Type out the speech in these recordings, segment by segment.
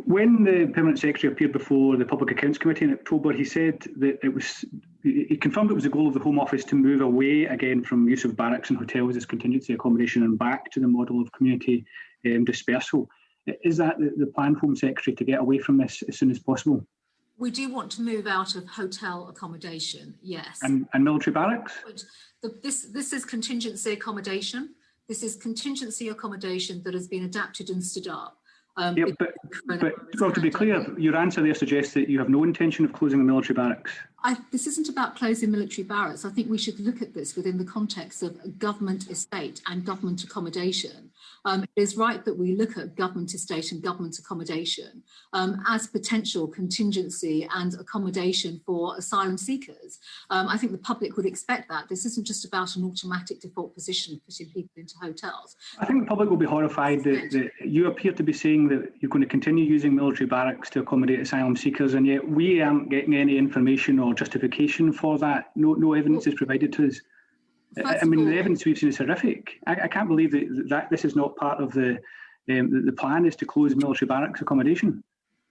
when the Permanent Secretary appeared before the Public Accounts Committee in October, he said that he confirmed it was the goal of the Home Office to move away again from use of barracks and hotels as contingency accommodation and back to the model of community dispersal. Is that the plan, Home Secretary, to get away from this as soon as possible? We do want to move out of hotel accommodation, yes. And military barracks? This is contingency accommodation. This is contingency accommodation that has been adapted and stood up. But to be clear, your answer there suggests that you have no intention of closing the military barracks. This isn't about closing military barracks. I think we should look at this within the context of a government estate and government accommodation. It is right that we look at government estate and government accommodation as potential contingency and accommodation for asylum seekers. I think the public would expect that. This isn't just about an automatic default position putting people into hotels. I think the public will be horrified that you appear to be saying that you're going to continue using military barracks to accommodate asylum seekers, and yet we aren't getting any information or justification for that. No evidence is provided to us. I mean, the evidence we've seen is horrific. I can't believe that this is not part of the plan, is to close military barracks accommodation.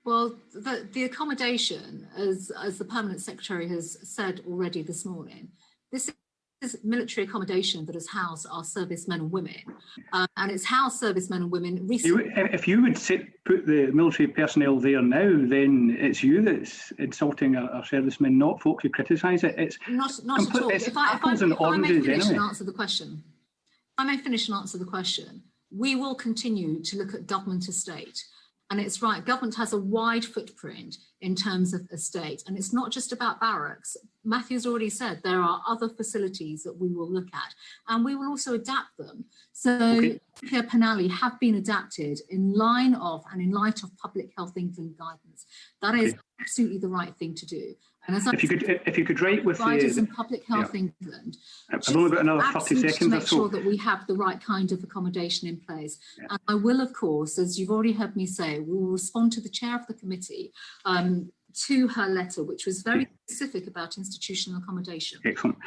Well, the accommodation, as the Permanent Secretary has said already this morning, this is military accommodation that has housed our servicemen and women, and it's housed servicemen and women recently. If you would put the military personnel there now, then it's you that's insulting our servicemen, not folks who criticise it. It's not at all. If I may finish and answer the question, we will continue to look at government estate. And it's right, government has a wide footprint in terms of estate, and it's not just about barracks. Matthew's already said there are other facilities that we will look at, and we will also adapt them. So Pierre Penally have been adapted in line of and in light of Public Health England guidance. That is absolutely the right thing to do. And as if you could write with the in Public Health England, I've only got another 30 seconds to make sure that we have the right kind of accommodation in place. And I will, of course, as you've already heard me say, we will respond to the chair of the committee to her letter, which was very specific about institutional accommodation. Excellent.